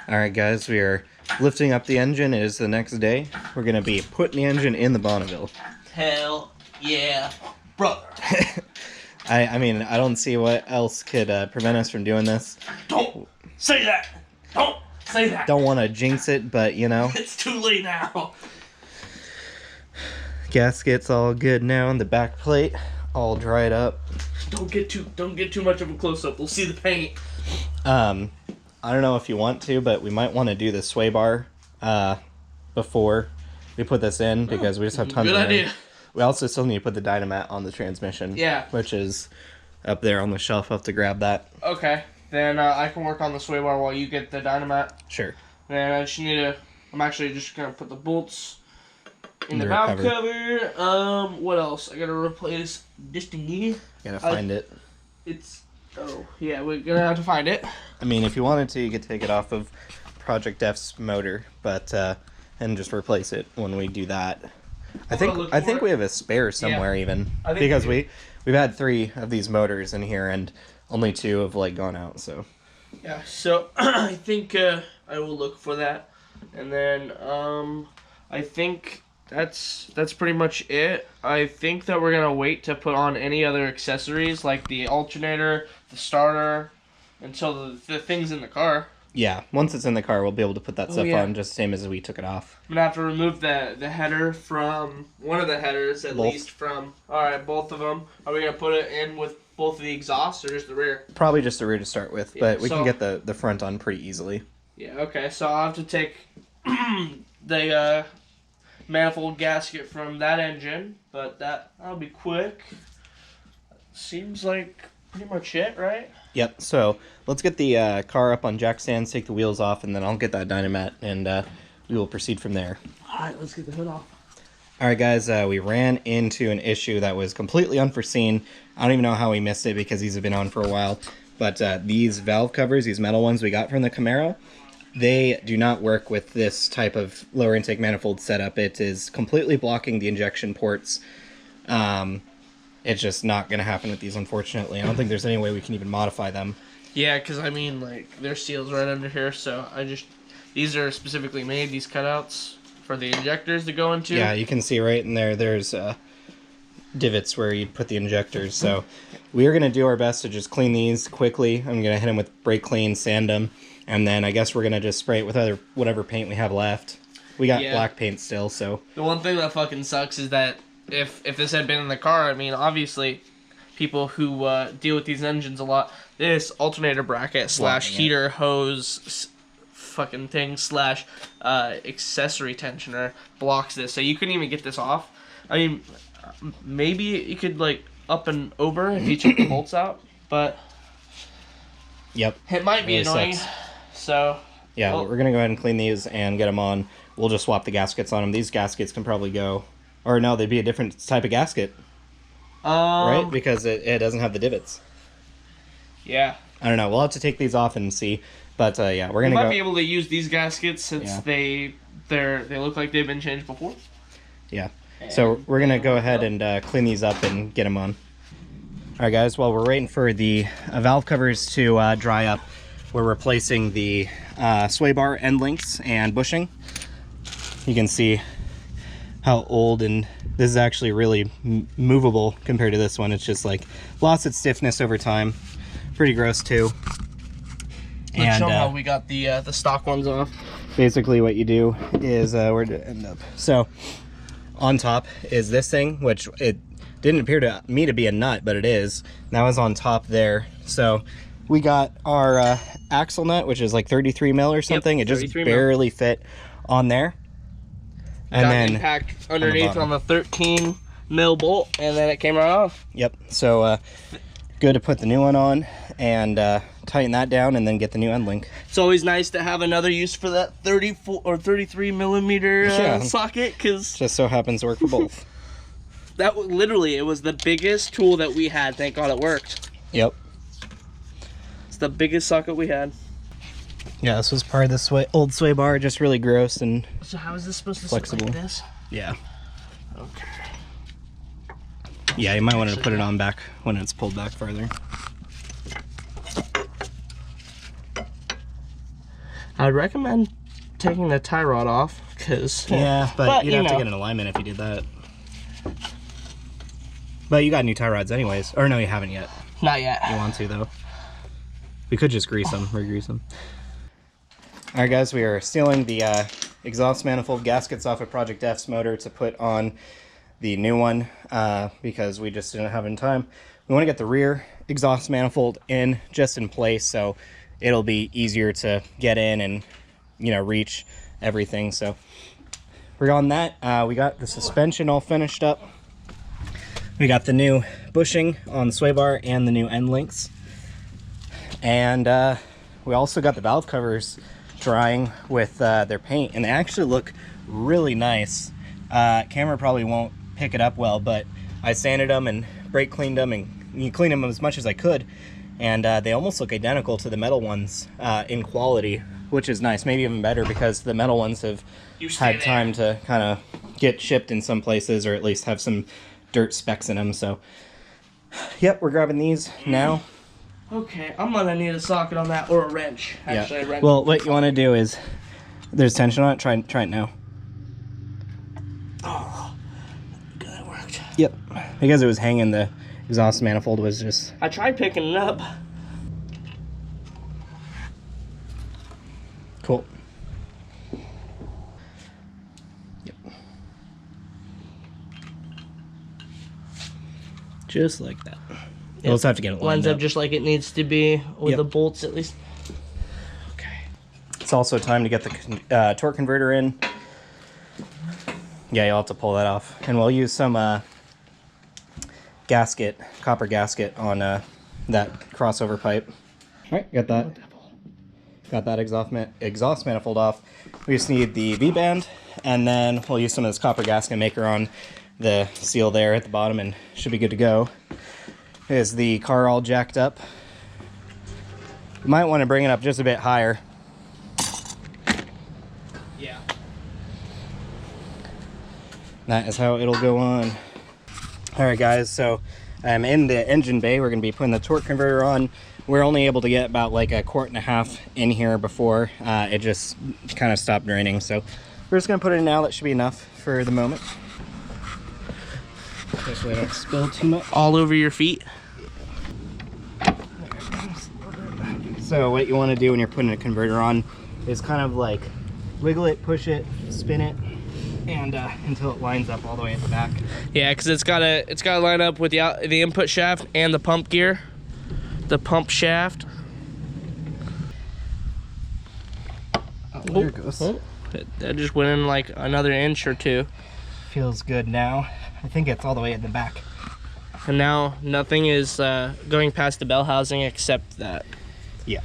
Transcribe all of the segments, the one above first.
Alright guys, we are lifting up the engine. It is the next day. We're going to be putting the engine in the Bonneville. Hell yeah, brother. I mean, I don't see what else could prevent us from doing this. Don't say that. Don't say that. Don't want to jinx it, but you know. It's too late now. Gaskets all good now, and the back plate all dried up. Don't get too much of a close up. We'll see the paint. I don't know if you want to, but we might want to do the sway bar before we put this in, because we just have tons of room. Good idea. We also still need to put the dynamite on the transmission. Yeah. Which is up there on the shelf. I'll have to grab that. Okay. Then I can work on the sway bar while you get the dynamite. Sure. Then I just need to... I'm actually just going to put the bolts in the Under valve cover. What else? I got to replace this thingy. Gotta find it. It's... Oh, yeah, we're going to have to find it. I mean, if you wanted to, you could take it off of Project F's motor, but and just replace it when we do that. I think we have a spare somewhere, even, because we've had 3 of these motors in here and only 2 have like gone out. So yeah, so I think I will look for that, and then I think that's pretty much it. I think that we're gonna wait to put on any other accessories like the alternator, the starter, until the thing's in the car. yeah, once it's in the car, we'll be able to put that stuff on just the same as we took it off. I'm gonna have to remove the header from one of the headers at least from. All right, both of them. Are we gonna put it in with both of the exhausts or just the rear? Probably just the rear to start with, Yeah, but we can get the front on pretty easily. Yeah. Okay. So I'll have to take the manifold gasket from that engine, but that'll be quick. Seems like pretty much it, right? Yep, so let's get the car up on jack stands, take the wheels off, and then I'll get that dynamite, and we will proceed from there. Alright, let's get the hood off. Alright guys, we ran into an issue that was completely unforeseen. I don't even know how we missed it because these have been on for a while. But these valve covers, these metal ones we got from the Camaro, they do not work with this type of lower intake manifold setup. It is completely blocking the injection ports. It's just not going to happen with these, unfortunately. I don't think there's any way we can even modify them. Yeah, because, I mean, like, there's seals right under here, so these are specifically made, these cutouts, for the injectors to go into. Yeah, you can see right in there, there's divots where you'd put the injectors. So we are going to do our best to just clean these quickly. I'm going to hit them with brake clean, sand them, and then I guess we're going to just spray it with whatever paint we have left. We got black paint still, so... The one thing that fucking sucks is that if this had been in the car, I mean, obviously, people who deal with these engines a lot, this alternator bracket / heater hose fucking thing / accessory tensioner blocks this, so you couldn't even get this off. I mean, maybe you could, like, up and over if you took the bolts out, but yep, it might be annoying. Sucks. So yeah, we're gonna go ahead and clean these and get them on. We'll just swap the gaskets on them. These gaskets can probably go. Or no, they'd be a different type of gasket, right? Because it doesn't have the divots. Yeah. I don't know. We'll have to take these off and see. But yeah, we're gonna might be able to use these gaskets since they look like they've been changed before. Yeah. So we're gonna go ahead and clean these up and get them on. All right, guys. While we're waiting for the valve covers to dry up, we're replacing the sway bar end links and bushing. You can see how old, and this is actually really movable compared to this one. It's just like lost its stiffness over time. Pretty gross too. Let's show how we got the stock ones off. Basically what you do is where'd it end up? So on top is this thing, which it didn't appear to me to be a nut, but it is. That was on top there. So we got our axle nut, which is like 33 mil or something. Yep, it just barely fit on there. And then impact underneath on the 13 mil bolt, and then it came right off. Yep. So good to put the new one on and tighten that down, and then get the new end link. It's always nice to have another use for that 34 or 33 millimeter socket, because just so happens to work for both. That literally, it was the biggest tool that we had. Thank God it worked. Yep. It's the biggest socket we had. Yeah, this was part of the old sway bar, just really gross and so how is this supposed to flexible. Sit like this? Yeah. Okay. Yeah, you might want to put it on back when it's pulled back farther. I'd recommend taking the tie rod off, because... Yeah, but you'd have to get an alignment if you did that. But you got new tie rods anyways. Or no, you haven't yet. Not yet. You want to, though. We could just grease them, re-grease them. Alright guys, we are stealing the exhaust manifold gaskets off of Project F's motor to put on the new one because we just didn't have it in time. We want to get the rear exhaust manifold just in place, so it'll be easier to get in and, you know, reach everything. So we're on that. We got the suspension all finished up. We got the new bushing on the sway bar and the new end links. And we also got the valve covers drying with their paint, and they actually look really nice. Camera probably won't pick it up well, but I sanded them and brake cleaned them and cleaned them as much as I could, and they almost look identical to the metal ones in quality, which is nice. Maybe even better because the metal ones have had time to kind of get shipped in some places, or at least have some dirt specks in them. So yep, we're grabbing these now. Okay, I'm gonna need a socket on that, or a wrench. Actually, yeah. a wrench. Well, what you want to do is, there's tension on it. Try it now. Oh, that worked. Yep, because it was hanging, the exhaust manifold was just... I tried picking it up. Cool. Yep. Just like that. We'll just have to get it lined lines up just like it needs to be with the bolts, at least. Okay. It's also time to get the torque converter in. Yeah, you'll have to pull that off. And we'll use some copper gasket on that crossover pipe. All right, got that. Got that exhaust manifold off. We just need the V-band, and then we'll use some of this copper gasket maker on the seal there at the bottom, and should be good to go. Is the car all jacked up? You might want to bring it up just a bit higher. Yeah. That is how it'll go on. Alright guys, so I'm in the engine bay. We're going to be putting the torque converter on. We're only able to get about like a quart and a half in here before it just kind of stopped draining. So we're just going to put it in now. That should be enough for the moment. This way I don't spill too much. All over your feet. So what you want to do when you're putting a converter on is kind of like wiggle it, push it, spin it, and until it lines up all the way at the back. Yeah, because it's gotta line up with the input shaft and the pump gear, the pump shaft. Oh, there it goes. Oh, that just went in like another inch or two. Feels good now. I think it's all the way at the back. And now nothing is going past the bell housing except that. Yeah.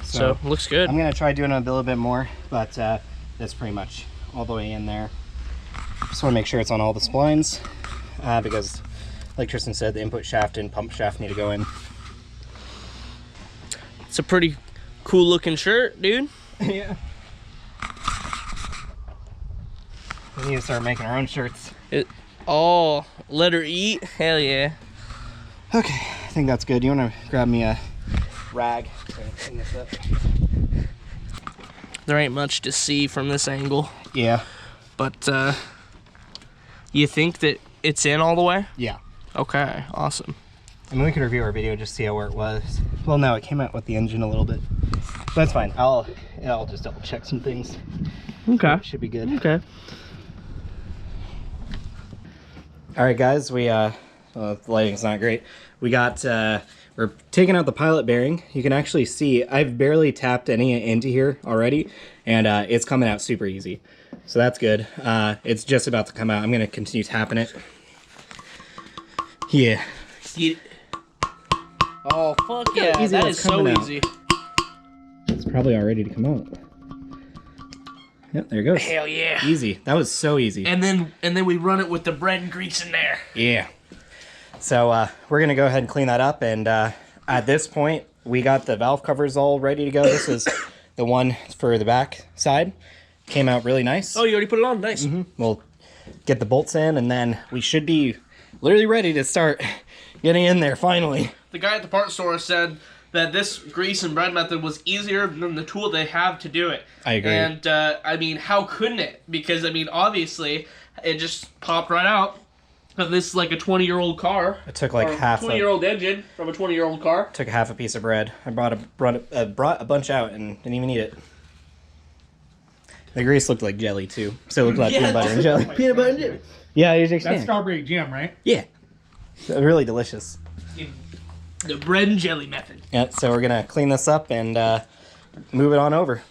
So looks good. I'm gonna try doing a little bit more, but that's pretty much all the way in there. Just want to make sure it's on all the splines because, like Tristan said, the input shaft and pump shaft need to go in. It's a pretty cool looking shirt, dude. Yeah. We need to start making our own shirts. Oh, letter E? Hell yeah. Okay, I think that's good. You want to grab me a rag to clean this up? There ain't much to see from this angle. Yeah. But you think that it's in all the way? Yeah. Okay, awesome. I mean, we could review our video, just see how where it was. Well, no, it came out with the engine a little bit. But that's fine. I'll just double check some things. Okay. Should be good. Okay. All right, guys, we well, the lighting's not great. We got we're taking out the pilot bearing. You can actually see I've barely tapped any into here already, and it's coming out super easy. So that's good. It's just about to come out. I'm gonna continue tapping it. Yeah. Oh fuck yeah! Easy, that it's is so coming out. easy. It's probably all ready to come out. Yep, there it goes. Hell yeah! Easy. That was so easy. And then we run it with the bread and grease in there. Yeah. So we're gonna go ahead and clean that up, and at this point we got the valve covers all ready to go. This is the one for the back side. Came out really nice. Oh, you already put it on? Nice. Mm-hmm. We'll get the bolts in, and then we should be literally ready to start getting in there finally. The guy at the parts store said that this grease and bread method was easier than the tool they have to do it. I agree. And, I mean, how couldn't it? Because, I mean, obviously, it just popped right out. This is like a 20-year-old car. It took like half a 20-year-old engine from a 20-year-old car. Took half a piece of bread. I brought a bunch out and didn't even eat it. The grease looked like jelly too. So it looked like peanut butter and jelly. Peanut butter and jelly. Yeah, I usually That's strawberry jam, right? Yeah. Really delicious. The bread and jelly method. Yeah, so we're gonna clean this up and move it on over.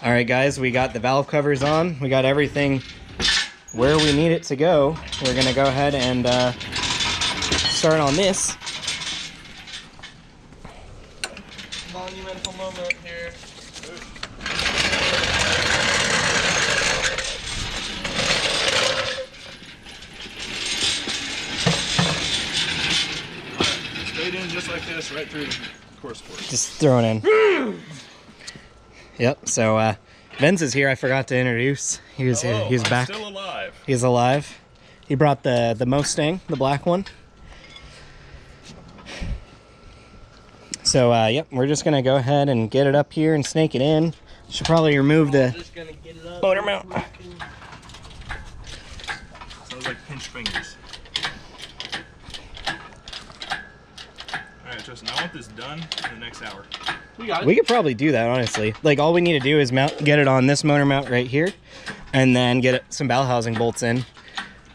All right, guys, we got the valve covers on. We got everything where we need it to go. We're gonna go ahead and start on this. Monumental moment here. Straight in just like this, right through the course port. Just throwing in. Yep, so Vince is here. I forgot to introduce. He's back. Still alive. He's alive. He brought the Mustang, the black one. So, yep, we're just going to go ahead and get it up here and snake it in. Should probably remove the motor mount. Sounds like pinched fingers. Alright, Justin, I want this done in the next hour. We got it. We could probably do that, honestly. Like, all we need to do is get it on this motor mount right here, and then get some bell housing bolts in, and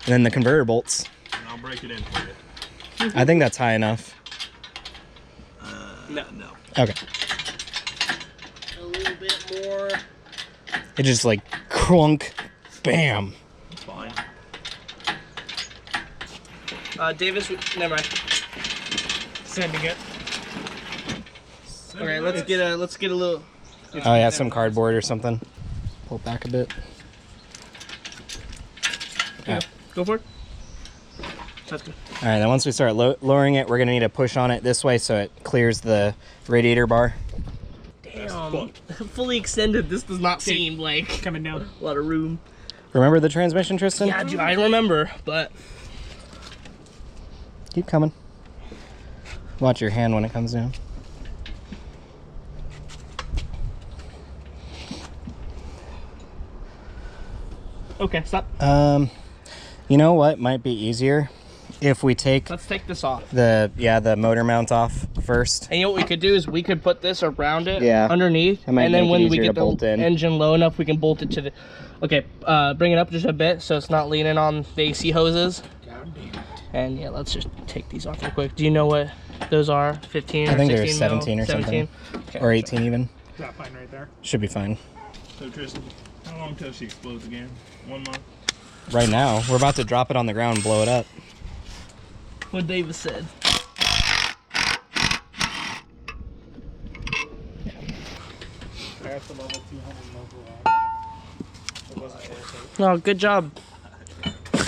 then the converter bolts. And I'll break it in for you. I think that's high enough. No. Okay. A little bit more. It just like crunk, bam. It's fine. Davis, never mind. Sending it. Okay, let's get a little. Oh yeah, some cardboard or something. Pull it back a bit. Yeah, go for it. That's good. All right, then once we start lowering it, we're gonna need to push on it this way so it clears the radiator bar. Damn, fully extended. This does not seem like Coming down. a lot of room. Remember the transmission, Tristan? Yeah, I remember, but Keep coming. Watch your hand when it comes down. okay, stop. You know what might be easier? If we take Let's take this off. the motor mount off first. And you know what we could do is we could put this around it, Yeah. underneath, That might and then make it when we easier get to bolt the in. engine low enough, we can bolt it to the. Okay, bring it up just a bit so it's not leaning on the AC hoses. God damn it. And yeah, let's just take these off real quick. Do you know what those are? 15 or 16? I think they're 17 or 17? something. Okay. Or 18 even. Is that fine right there? Should be fine. So Tristan, how long till she explodes again? 1 month? Right now, we're about to drop it on the ground and blow it up. What Davis said. I got the level 200 overall. It wasn't worth No, good job.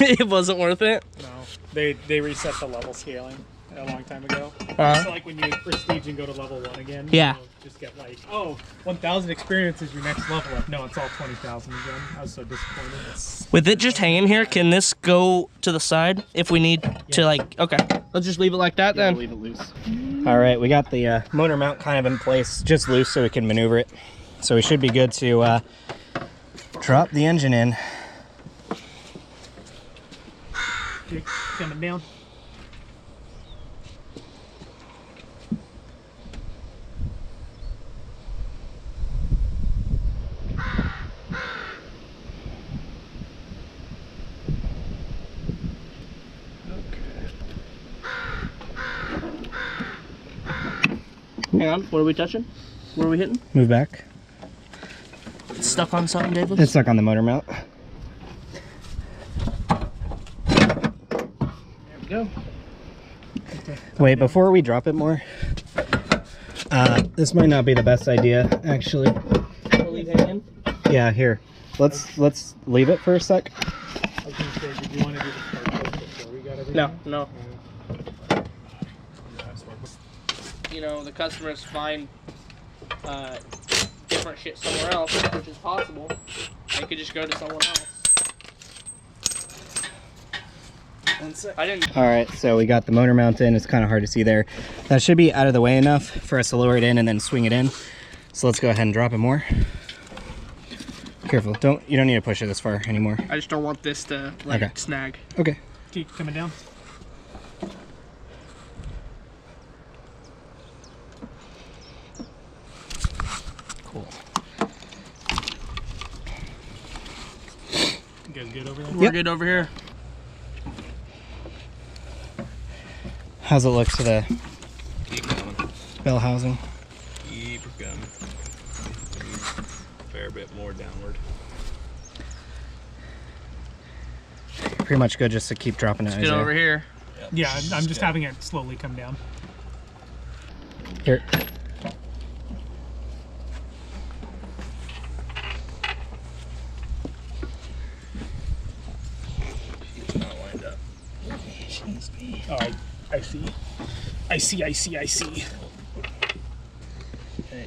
It wasn't worth it. it. No. They reset the level scaling a long time ago. Uh-huh. So like when you prestige and go to level 1 again, Yeah. you'll just get like, oh, 1,000 experience is your next level up. No, it's all 20,000 again. I was so disappointed. With it just hanging here, can this go to the side if we need to, like, okay. Let's just leave it like that then. Leave it loose. All right, we got the motor mount kind of in place, just loose so we can maneuver it. So we should be good to drop the engine in. Okay, coming down. Hang on, what are we touching? What are we hitting? Move back. It's stuck on something, David? It's stuck on the motor mount. There we go. Wait, before we drop it more, this might not be the best idea, actually. We'll leave it in. Yeah, here. Let's leave it for a sec. I was gonna say, did you want to do the part test before we got everything? No. You know, the customers find different shit somewhere else, which is possible. They could just go to someone else. I didn't. All right, so we got the motor mount in. It's kind of hard to see there. That should be out of the way enough for us to lower it in and then swing it in. So let's go ahead and drop it more. Careful, you don't need to push it this far anymore. I just don't want this to let it snag. Okay. Keep coming down. Cool. You guys good over there? We're good over here. How's it look to the Keep going. bell housing? Keep going. A fair bit more downward. Pretty much good just to keep dropping it. Get over here. Yep. Yeah, I'm just having it slowly come down. Here. It's not lined up. Oh, I see. I see. Okay.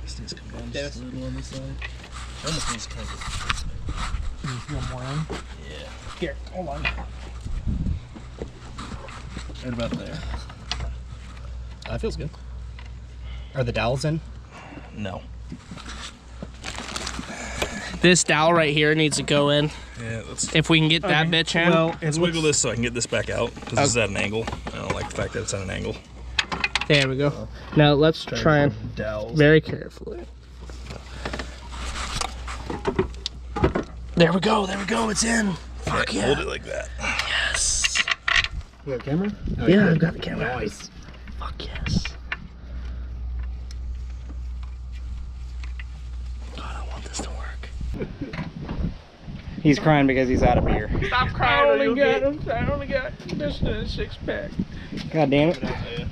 This needs to come down just a little on this side. Almost needs to come down. You feel more in? Yeah. Here, hold on. Right about there. That feels good. Are the dowels in? No. This dowel right here needs to go in. Yeah, let's. If we can get that bitch in. Well, Let's wiggle this so I can get this back out. Because this is at an angle. I don't like the fact that it's at an angle. There we go. Now let's try and Dowels. very carefully. There we go. It's in. Fuck yeah. Hold it like that. Yes. You got a camera? Yeah, I've got the camera. Nice. Fuck yes. God, I want this to work. He's crying because he's out of beer. Stop crying. I only got this in a 6-pack. God damn it.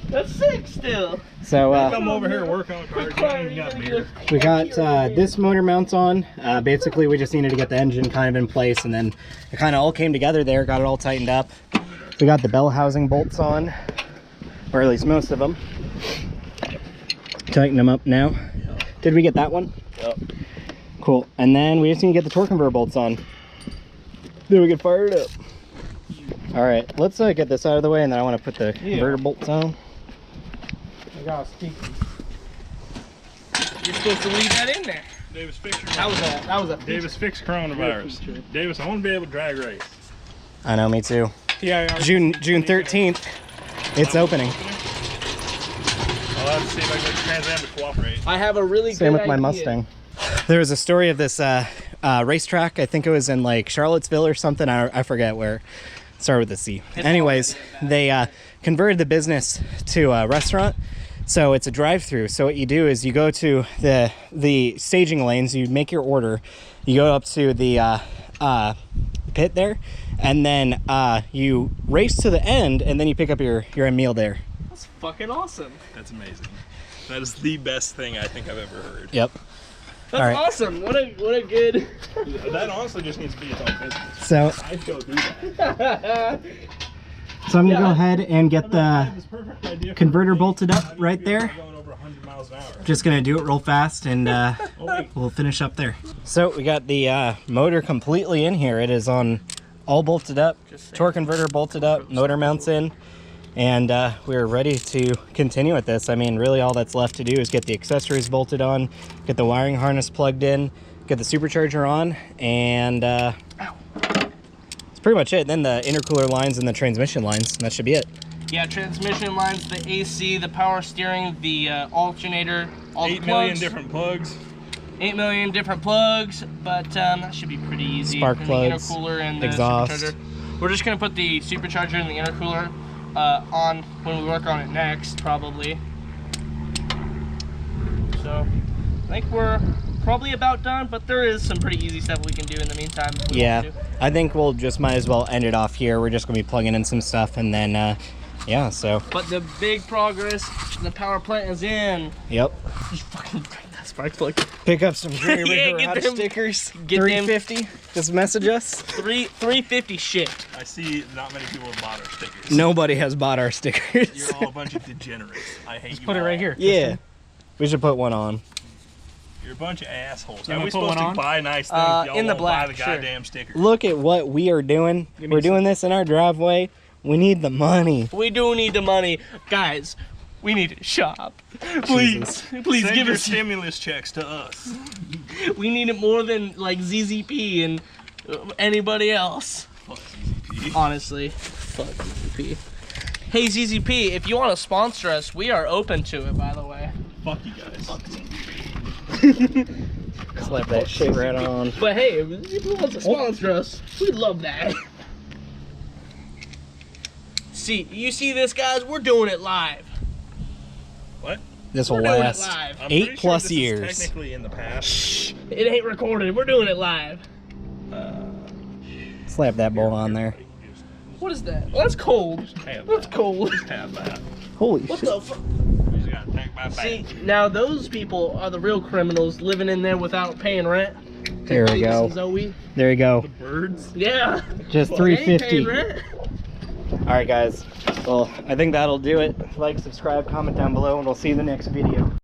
That's 6 still. So Come over here and work on the car. You ain't even got beer. we got this motor mounts on. Basically, we just needed to get the engine kind of in place, and then it kind of all came together there, got it all tightened up. We got the bell housing bolts on, or at least most of them. Tighten them up now. Did we get that one? Yep. Cool. And then we just need to get the torque converter bolts on. Then we can fire it up. All right, let's get this out of the way, and then I want to put the converter bolts on. I got a sticky. You're supposed to leave that in there. Davis, fix your That was a Davis, fix coronavirus. Davis, I want to be able to drag race. I know, me too. Yeah, June 13th, it's opening. I'll have to see if I can get the Trans Am to cooperate. I have a really Same good with my idea. Mustang. There was a story of this racetrack. I think it was in like Charlottesville or something. I forget where. Started with a C. Anyways, they converted the business to a restaurant. So it's a drive-through. So what you do is you go to the staging lanes, you make your order, you go up to the pit there, and then you race to the end, and then you pick up your meal there. That's fucking awesome. That's amazing. That is the best thing I think I've ever heard. Yep. That's All right. awesome. What a good. That honestly just needs to be its own business. So I'd go do that. I'm gonna go ahead and get the It's a perfect idea for converter me. bolted up How do you right feel there. about going over 100 miles an hour? Just gonna do it real fast, and wait. we'll finish up there. So we got the motor completely in here. It is on all bolted up, torque converter bolted up, motor mounts in, and we're ready to continue with this. I mean, really all that's left to do is get the accessories bolted on, get the wiring harness plugged in, get the supercharger on, and that's pretty much it. Then the intercooler lines and the transmission lines, and that should be it. Yeah, transmission lines, the AC, the power steering, the alternator, all 8 the million plugs. different plugs. 8 million different plugs, but that should be pretty easy. Spark And plugs, the intercooler and the exhaust. supercharger. We're just gonna put the supercharger and the intercooler on when we work on it next, probably. So I think we're probably about done, but there is some pretty easy stuff we can do in the meantime. if we Yeah, want to. I think we'll just might as well end it off here. We're just gonna be plugging in some stuff, and then yeah, so But the big progress, the power plant is in. yep. Just fucking break that spark plug. Pick up some Jerry Yeah, Rigger get Hot them- stickers. get them- $3.50. Just message us. 350 shipped. I see not many people have bought our stickers. Nobody has bought our stickers. You're all a bunch of degenerates. I hate you Put it all. right here. Yeah, we should put one on. You're a bunch of assholes. You Are wanna we put one supposed to on? buy nice things? Y'all in the won't black, buy the sure. goddamn sticker. Look at what we are doing. Give me We're doing some. this in our driveway. We need the money. We do need the money, guys. We need to shop. Please, please Send give your us. stimulus checks to us. We need it more than like ZZP and anybody else. Fuck CCP. Honestly, fuck ZZP. Hey ZZP, if you want to sponsor us, we are open to it. By the way. Fuck you guys. Slap that shit right on. But hey, if you want to sponsor us, we'd love that. See, you see this, guys? We're doing it live. What? This will We're doing it last live. I'm 8 pretty plus sure this years. Is technically in the past. It ain't recorded. We're doing it live. Slap that bowl on there. What is that? Well, that's cold. Have That's that. cold. Have that. Holy What shit. the fuck? We just gotta take my See, back. now those people are the real criminals living in there without paying rent. There we Davis go. and Zoe. There you go. Birds. Yeah. Just They ain't paying $3.50. rent. All right, guys. Well, I think that'll do it. Like, subscribe, comment down below, and we'll see you in the next video.